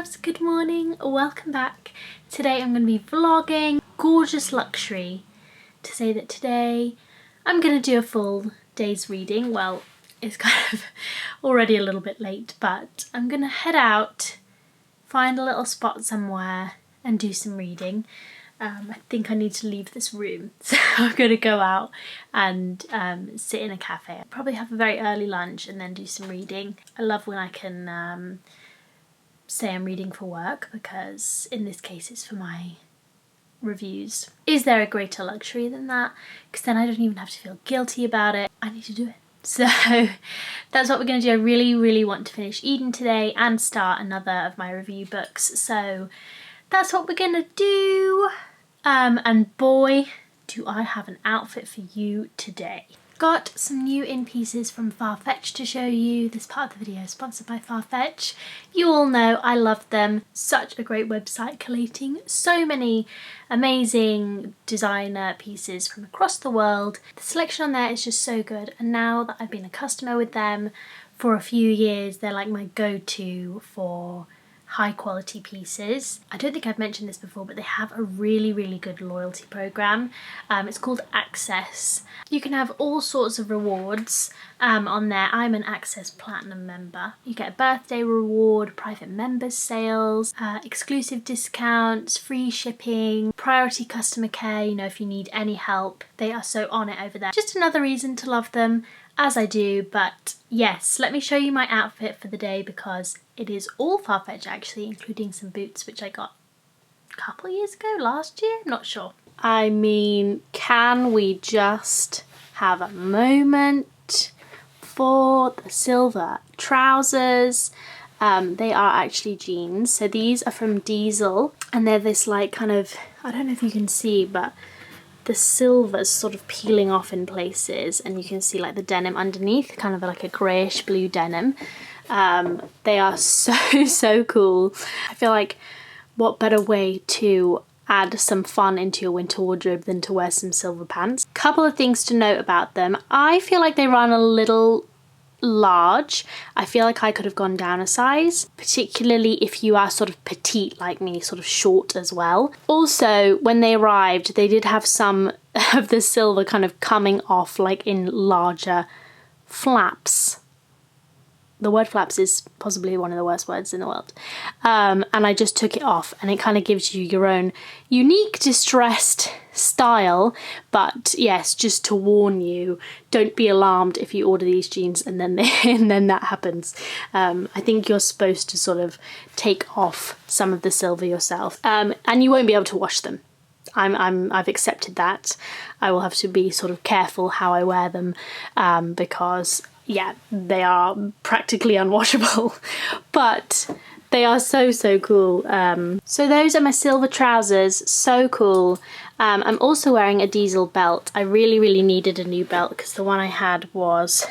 loves, good morning, welcome back. Today I'm going to be vlogging gorgeous luxury to say that today I'm going to do a full day's reading. Well, it's kind of already a little bit late, but I'm going to head out, find a little spot somewhere and do some reading. I think I need to leave this room, so I'm going to go out and sit in a cafe. I'll probably have a very early lunch and then do some reading. I love when I can say I'm reading for work, because in this case it's for my reviews. Is there a greater luxury than that? Because then I don't even have to feel guilty about it. I need to do it. So that's what we're going to do. I really want to finish Eden today and start another of my review books. So that's what we're going to do. And boy, do I have an outfit for you today. Got some new in pieces from Farfetch to show you. This part of the video is sponsored by Farfetch. You all know I love them. Such a great website, collating so many amazing designer pieces from across the world. The selection on there is just so good, and now that I've been a customer with them for a few years, they're like my go-to for high quality pieces. I don't think I've mentioned this before, but they have a really good loyalty program. It's called Access. You can have all sorts of rewards on there. I'm an Access Platinum member. You get a birthday reward, private members sales, exclusive discounts, free shipping, priority customer care, you know, if you need any help. They are so on it over there. Just another reason to love them, as I do. But yes, let me show you my outfit for the day, because it is all Farfetch actually, including some boots which I got a couple of years ago, last year, I'm not sure. I mean, can we just have a moment for the silver trousers? They are actually jeans. So these are from Diesel, and they're this like kind of, I don't know if you can see, but the silver's sort of peeling off in places, and you can see like the denim underneath, kind of like a greyish blue denim. They are so cool. I feel like what better way to add some fun into your winter wardrobe than to wear some silver pants. Couple of things to note about them. I feel like they run a little large. I feel like I could have gone down a size, particularly if you are sort of petite like me, sort of short as well. Also, when they arrived, they did have some of the silver kind of coming off like in larger flaps. The word flaps is possibly one of the worst words in the world. And I just took it off, and it kind of gives you your own unique distressed style. But yes, just to warn you, don't be alarmed if you order these jeans and then that happens. I think you're supposed to sort of take off some of the silver yourself, and you won't be able to wash them. I've accepted that. I will have to be sort of careful how I wear them, because yeah, they are practically unwashable, but they are so cool. So those are my silver trousers, so cool. I'm also wearing a Diesel belt. I really needed a new belt, because the one I had was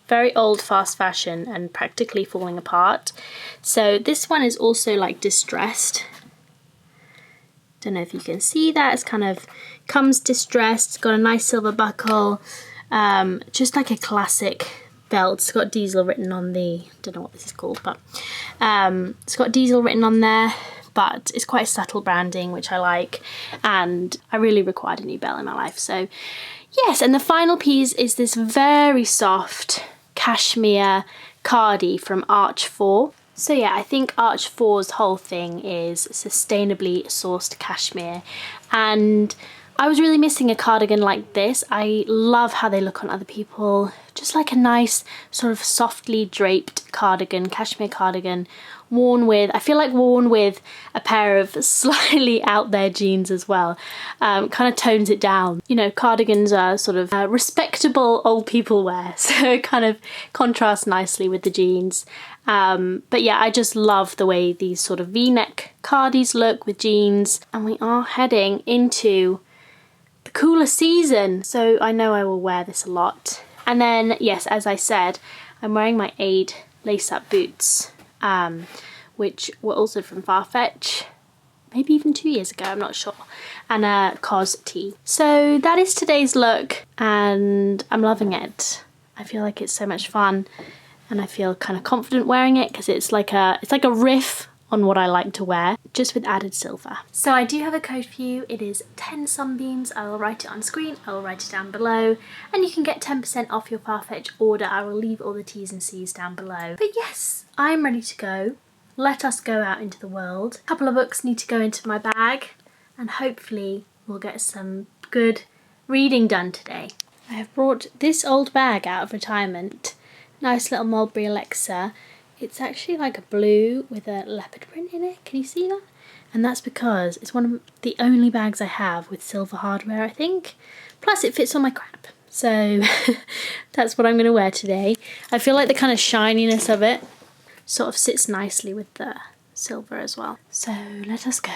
very old, fast fashion, and practically falling apart. So this one is also like distressed. Don't know if you can see that. It's kind of comes distressed. It's got a nice silver buckle, just like a classic belt. It's got Diesel written on the, don't know what this is called, but it's got Diesel written on there, but it's quite subtle branding, which I like, and I really required a new belt in my life. So yes, and the final piece is this very soft cashmere cardi from Arch 4. So yeah, I think Arch 4's whole thing is sustainably sourced cashmere, and I was really missing a cardigan like this. I love how they look on other people. Just like a nice sort of softly draped cardigan, cashmere cardigan, worn with, I feel like worn with a pair of slightly out there jeans as well. Kind of tones it down. You know, cardigans are sort of respectable old people wear, so it kind of contrasts nicely with the jeans. But yeah, I just love the way these sort of V-neck cardis look with jeans. And we are heading into the cooler season, so I know I will wear this a lot. And then yes, as I said, I'm wearing my Aid lace-up boots, which were also from Farfetch, maybe even 2 years ago, I'm not sure, and a COS tee. So that is today's look, and I'm loving it. I feel like it's so much fun, and I feel kind of confident wearing it, because it's like a riff on what I like to wear, just with added silver. So I do have a code for you. It is 10 sunbeams. I will write it on screen, I will write it down below, and you can get 10% off your Farfetch order. I will leave all the T's and C's down below. But yes, I'm ready to go. Let us go out into the world. A couple of books need to go into my bag, and hopefully we'll get some good reading done today. I have brought this old bag out of retirement. Nice little Mulberry Alexa. It's actually like a blue with a leopard print in it. Can you see that? And that's because it's one of the only bags I have with silver hardware, I think. Plus it fits all my crap. So that's what I'm going to wear today. I feel like the kind of shininess of it sort of sits nicely with the silver as well. So let us go.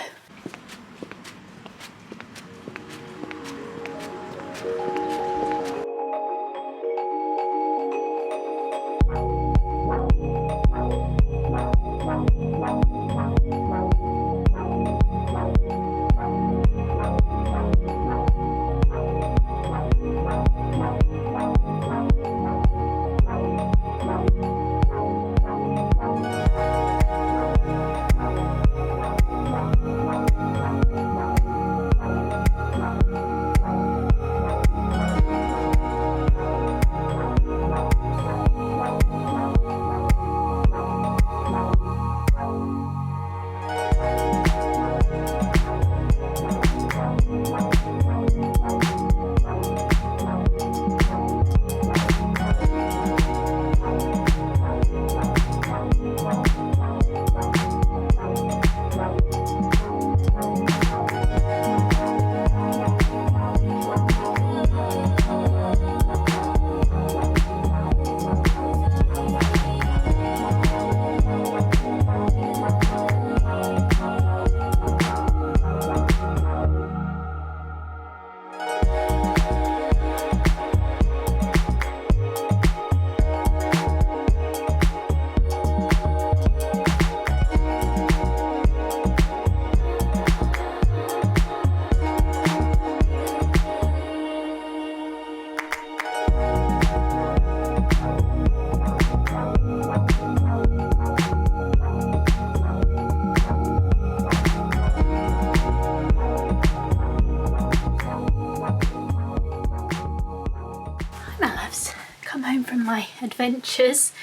From my adventures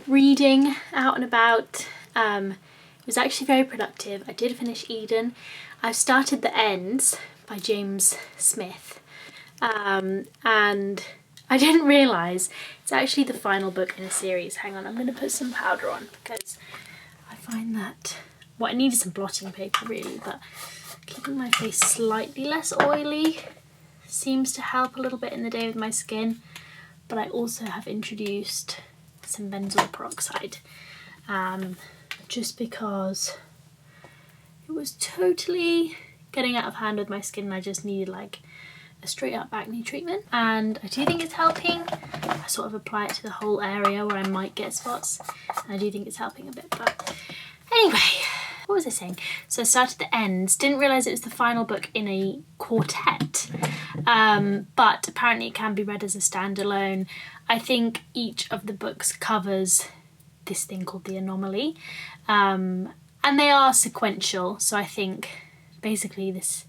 reading out and about. It was actually very productive. I did finish Eden. I've started The Ends by James Smith, and I didn't realise it's actually the final book in a series. Hang on, I'm going to put some powder on because I find that, well, I needed some blotting paper really, but keeping my face slightly less oily seems to help a little bit in the day with my skin. But I also have introduced some benzoyl peroxide, just because it was totally getting out of hand with my skin and I just needed like a straight up acne treatment, and I do think it's helping. I sort of apply it to the whole area where I might get spots, and I do think it's helping a bit. But anyway, what was I saying? So I started The Ends, didn't realise it was the final book in a quartet, but apparently it can be read as a standalone. I think each of the books covers this thing called the anomaly, and they are sequential. So I think basically this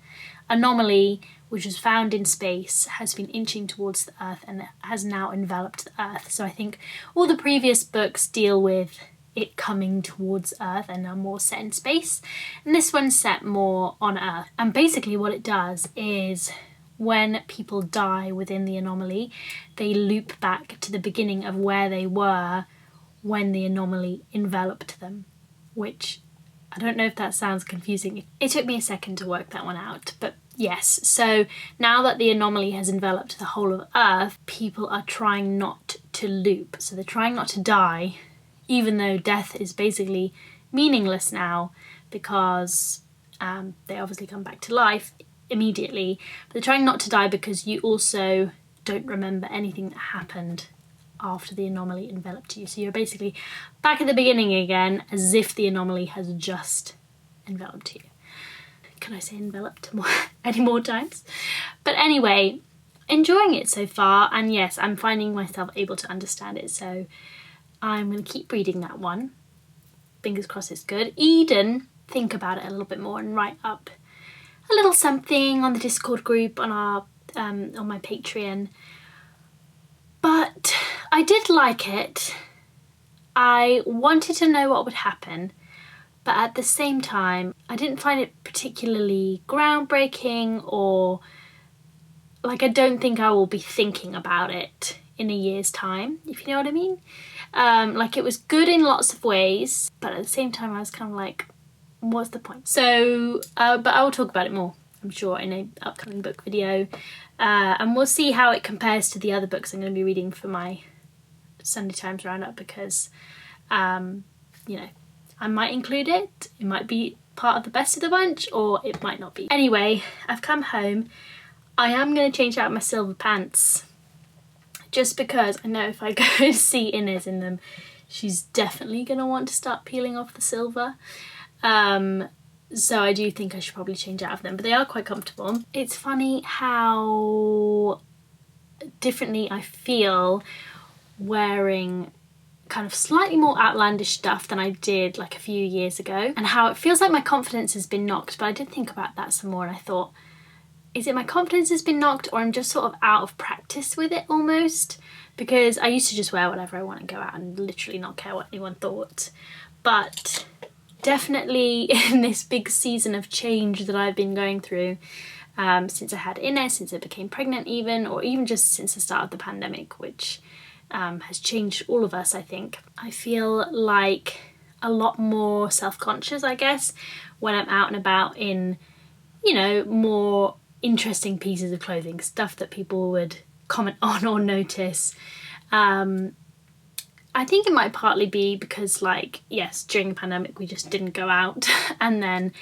anomaly, which was found in space, has been inching towards the Earth and has now enveloped the Earth. So I think all the previous books deal with it coming towards Earth and are more set in space, and this one's set more on Earth. And basically what it does is when people die within the anomaly, they loop back to the beginning of where they were when the anomaly enveloped them, which I don't know if that sounds confusing. It took me a second to work that one out, but yes. So now that the anomaly has enveloped the whole of Earth, people are trying not to loop. So they're trying not to die, even though death is basically meaningless now because they obviously come back to life immediately. But they're trying not to die because you also don't remember anything that happened after the anomaly enveloped you. So you're basically back at the beginning again, as if the anomaly has just enveloped you. Can I say enveloped any more times? But anyway, enjoying it so far, and yes, I'm finding myself able to understand it, so I'm going to keep reading that one. fingers crossed it's good. Eden, think about it a little bit more and write up a little something on the Discord group, on our on my Patreon. But I did like it. I wanted to know what would happen, but at the same time I didn't find it particularly groundbreaking, or like I don't think I will be thinking about it in a year's time, if you know what I mean. Like it was good in lots of ways, but at the same time I was kind of like, what's the point? So but I will talk about it more, I'm sure, in an upcoming book video, and we'll see how it compares to the other books I'm going to be reading for my Sunday Times roundup, because you know, I might include it. It might be part of the best of the bunch, or it might not be. Anyway, I've come home. I am going to change out my silver pants, just because I know if I go and see Inez in them, she's definitely going to want to start peeling off the silver. So I do think I should probably change out of them, but they are quite comfortable. It's funny how differently I feel wearing kind of slightly more outlandish stuff than I did like a few years ago, and how it feels like my confidence has been knocked. But I did think about that some more, and I thought, is it my confidence has been knocked, or I'm just sort of out of practice with it almost? Because I used to just wear whatever I want and go out and literally not care what anyone thought. But definitely in this big season of change that I've been going through, since I had Inez, since I became pregnant even, or even just since the start of the pandemic, which has changed all of us, I think. I feel like a lot more self-conscious, I guess, when I'm out and about in, you know, more interesting pieces of clothing, stuff that people would comment on or notice. I think it might partly be because, like, yes, during the pandemic we just didn't go out, and then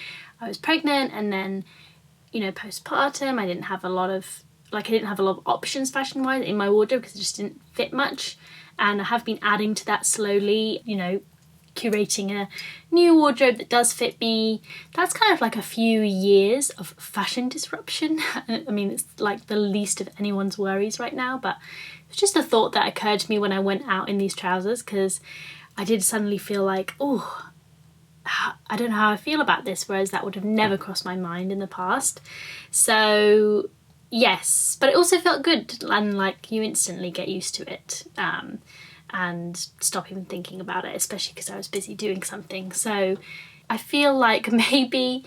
I was pregnant, and then, you know, postpartum I didn't have a lot of options fashion-wise in my wardrobe because it just didn't fit much, and I have been adding to that slowly, you know, curating a new wardrobe that does fit me. That's kind of like a few years of fashion disruption. I mean, it's like the least of anyone's worries right now, but it's just a thought that occurred to me when I went out in these trousers, because I did suddenly feel like, oh, I don't know how I feel about this, whereas that would have never crossed my mind in the past. So yes, but it also felt good, and like you instantly get used to it, and stop even thinking about it, especially because I was busy doing something. So I feel like maybe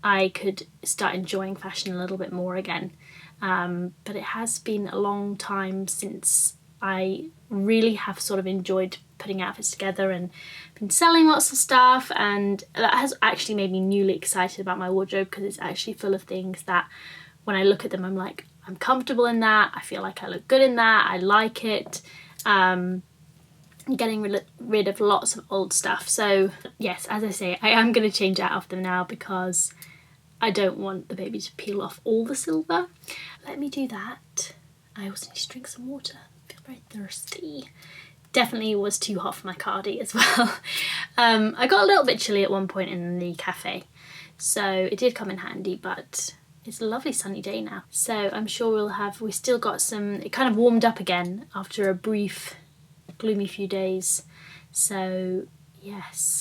I could start enjoying fashion a little bit more again, but it has been a long time since I really have sort of enjoyed putting outfits together and been selling lots of stuff, and that has actually made me newly excited about my wardrobe, because it's actually full of things that when I look at them I'm like, I'm comfortable in that, I feel like I look good in that, I like it. Getting rid of lots of old stuff. So yes, as I say, I am going to change out of them now because I don't want the baby to peel off all the silver. Let me do that. I also need to drink some water. I feel very thirsty. Definitely was too hot for my cardi as well. I got a little bit chilly at one point in the cafe, so it did come in handy, but it's a lovely sunny day now. So I'm sure we still got some, it kind of warmed up again after a brief gloomy few days. So yes.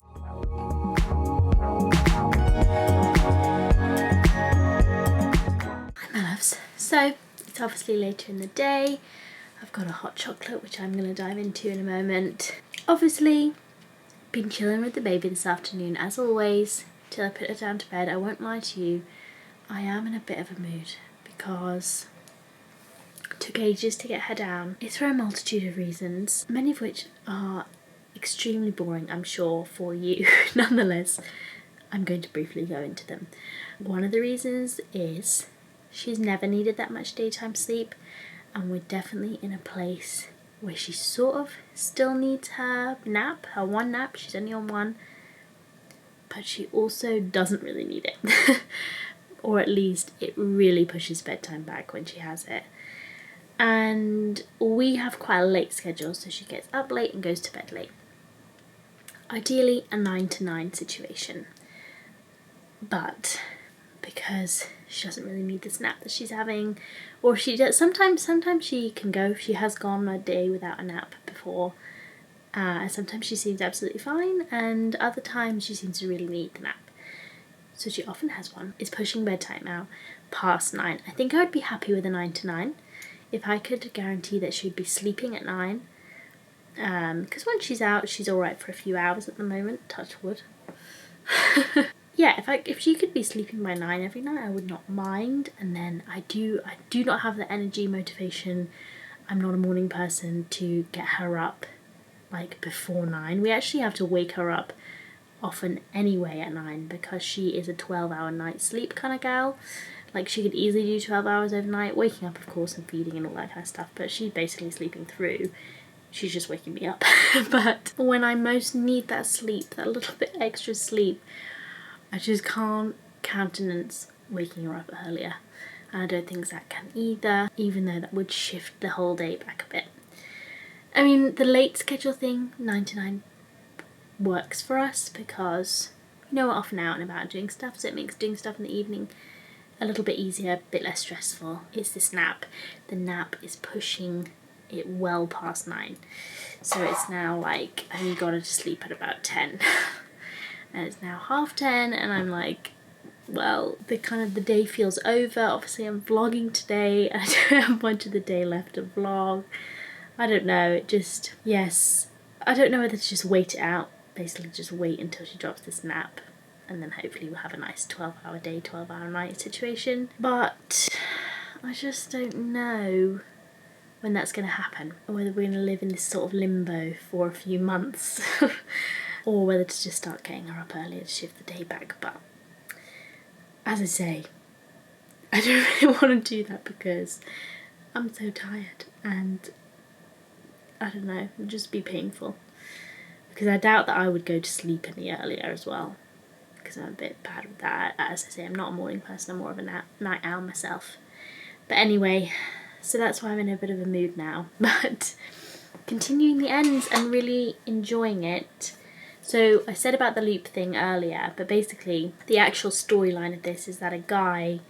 Hi my loves. So it's obviously later in the day. I've got a hot chocolate which I'm going to dive into in a moment. Obviously been chilling with the baby this afternoon as always till I put her down to bed. I won't lie to you, I am in a bit of a mood because it took ages to get her down. It's for a multitude of reasons, many of which are extremely boring, I'm sure, for you. Nonetheless, I'm going to briefly go into them. One of the reasons is she's never needed that much daytime sleep, and we're definitely in a place where she sort of still needs her nap, her one nap. She's only on one, but she also doesn't really need it. Or at least it really pushes bedtime back when she has it. And we have quite a late schedule, so she gets up late and goes to bed late. Ideally a 9 to 9 situation, but because she doesn't really need this nap that she's having, or she does, sometimes she can go, she has gone a day without a nap before, Sometimes she seems absolutely fine, and other times she seems to really need the nap. So she often has one. It's pushing bedtime now past 9. I think I would be happy with a 9 to 9 if I could guarantee that she'd be sleeping at 9. Because when she's out, she's alright for a few hours at the moment, touch wood. Yeah, if she could be sleeping by 9 every night, I would not mind. And then I do not have the energy, motivation. I'm not a morning person to get her up like before 9. We actually have to wake her up often anyway at 9 because she is a 12-hour night sleep kind of gal. Like, she could easily do 12 hours overnight, waking up of course and feeding and all that kind of stuff, but she's basically sleeping through. She's just waking me up. But when I most need that sleep, that little bit extra sleep, I just can't countenance waking her up earlier. And I don't think Zach can either, even though that would shift the whole day back a bit. I mean, the late schedule thing, 9 to 9, works for us because, you know, we're often out and about doing stuff, so it makes doing stuff in the evening a little bit easier, a bit less stressful. It's this nap. The nap is pushing it well past 9. So it's now like, I only got her to sleep at about 10. And it's now 10:30 and I'm like, well, the day feels over. Obviously I'm vlogging today and I don't have much of the day left to vlog. I don't know, it just, yes. I don't know whether to just wait it out, basically just wait until she drops this nap and then hopefully we'll have a nice 12-hour day, 12-hour night situation. But I just don't know when that's going to happen, or whether we're going to live in this sort of limbo for a few months. Or whether to just start getting her up earlier to shift the day back. But as I say, I don't really want to do that because I'm so tired and I don't know, it'll just be painful. Because I doubt that I would go to sleep any earlier as well, because I'm a bit bad with that. As I say, I'm not a morning person, I'm more of a night owl myself. But anyway, so that's why I'm in a bit of a mood now. But continuing the ends and really enjoying it. So I said about the loop thing earlier, but basically the actual storyline of this is that a guy,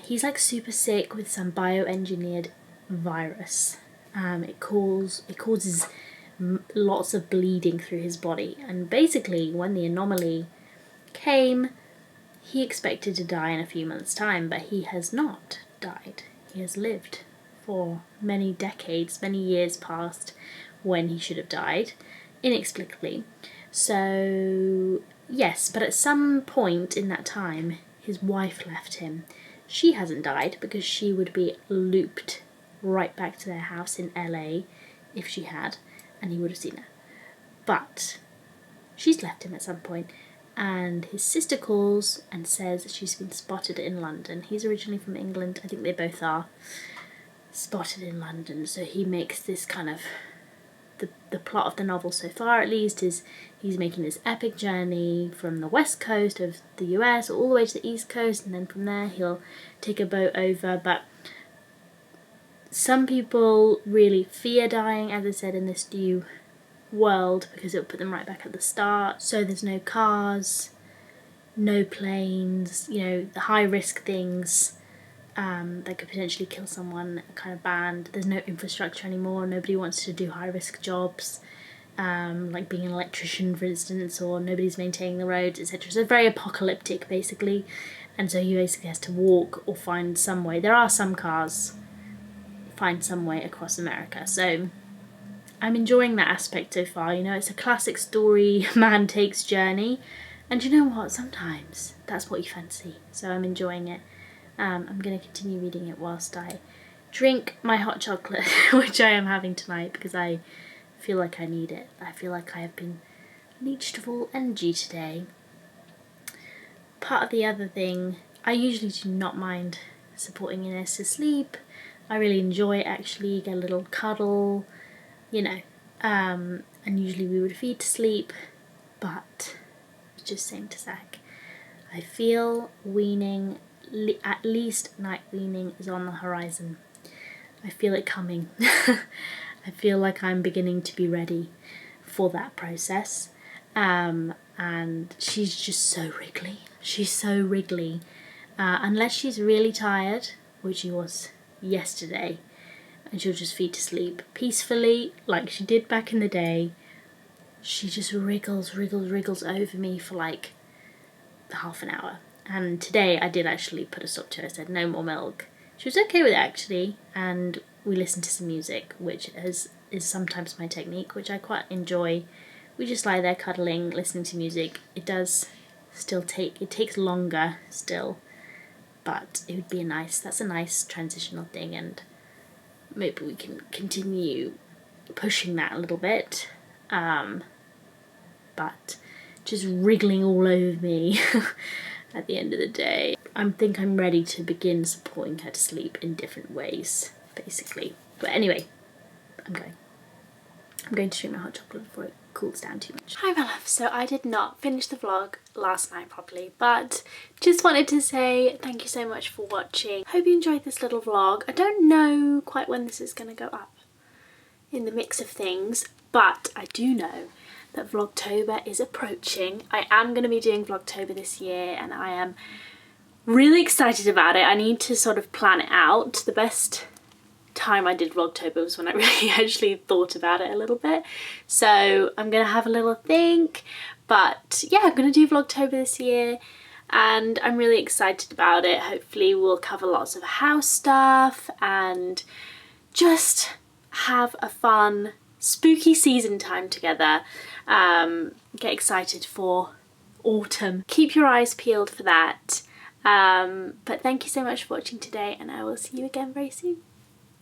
he's like super sick with some bioengineered virus. It causes lots of bleeding through his body, and basically when the anomaly came, he expected to die in a few months' time, but he has not died. He has lived for many decades, many years past when he should have died, inexplicably. So yes, but at some point in that time his wife left him. She hasn't died because she would be looped right back to their house in LA if she had, and he would have seen her. But she's left him at some point, and his sister calls and says that she's been spotted in London. He's originally from England, I think they both are. Spotted in London, so he makes this kind of, the plot of the novel so far at least is he's making this epic journey from the west coast of the US all the way to the east coast, and then from there he'll take a boat over. But some people really fear dying, as I said, in this new world, because it'll put them right back at the start. So there's no cars, no planes, you know, the high risk things that could potentially kill someone are kind of banned. There's no infrastructure anymore. Nobody wants to do high risk jobs, like being an electrician for instance, or nobody's maintaining the roads, etc. So it's very apocalyptic basically, and so he basically has to walk or find some way. There are some cars, find some way across America. So I'm enjoying that aspect so far. You know, it's a classic story, man takes journey, and you know what, sometimes that's what you fancy. So I'm enjoying it. I'm going to continue reading it whilst I drink my hot chocolate, which I am having tonight because I feel like I need it. I feel like I have been leached of all energy today. Part of the other thing, I usually do not mind supporting Ines to sleep. I really enjoy it actually, get a little cuddle, you know, and usually we would feed to sleep, but just saying to Zach, I feel weaning, at least night weaning is on the horizon. I feel it coming. I feel like I'm beginning to be ready for that process. And she's just so wriggly. She's so wriggly. Unless she's really tired, which she was yesterday. and she'll just feed to sleep peacefully like she did back in the day. She just wriggles over me for like half an hour. And today I did actually put a stop to her. I said no more milk. She was okay with it actually, and we listened to some music, which is sometimes my technique, which I quite enjoy. We just lie there cuddling, listening to music. It does still it takes longer still, but it would be that's a nice transitional thing, and maybe we can continue pushing that a little bit. But just wriggling all over me at the end of the day. I think I'm ready to begin supporting her to sleep in different ways, basically. But anyway, I'm going to drink my hot chocolate before it cools down too much. Hi my love, so I did not finish the vlog last night properly, but just wanted to say thank you so much for watching. Hope you enjoyed this little vlog. I don't know quite when this is going to go up in the mix of things, but I do know that Vlogtober is approaching. I am going to be doing Vlogtober this year and I am really excited about it. I need to sort of plan it out. The best time I did Vlogtober was when I really actually thought about it a little bit. So I'm going to have a little think, but yeah, I'm going to do Vlogtober this year and I'm really excited about it. Hopefully we'll cover lots of house stuff and just have a fun spooky season time together. Get excited for autumn. Keep your eyes peeled for that. But thank you so much for watching today and I will see you again very soon.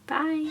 Bye.